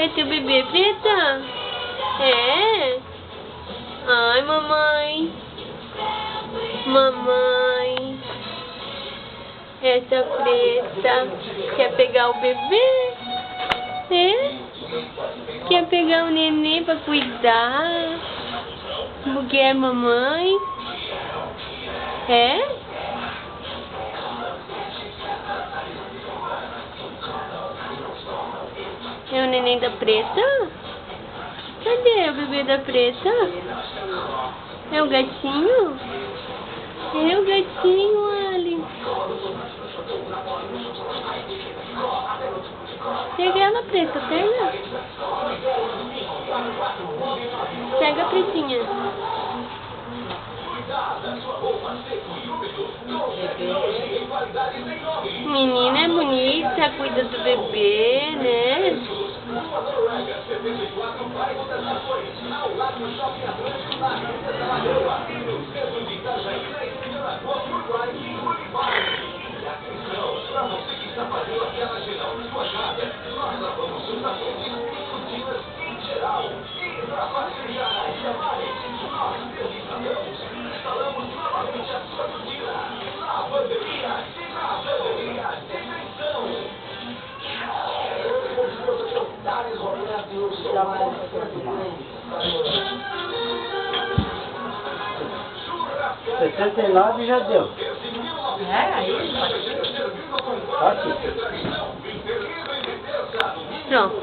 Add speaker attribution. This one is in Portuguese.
Speaker 1: É teu bebê, Preta? É? Ai, mamãe. Mamãe. Essa Preta quer pegar o bebê? É? Quer pegar o neném pra cuidar? Porque é mamãe? É? É o neném da Preta? Cadê o bebê da Preta? É o gatinho? É o gatinho, Ali. Pega ela, Preta, pega. Pega a Pretinha. Menina é bonita, cuida do bebê, né?
Speaker 2: R$69 já deu.
Speaker 3: É, aí?
Speaker 2: Aqui.
Speaker 1: Pronto.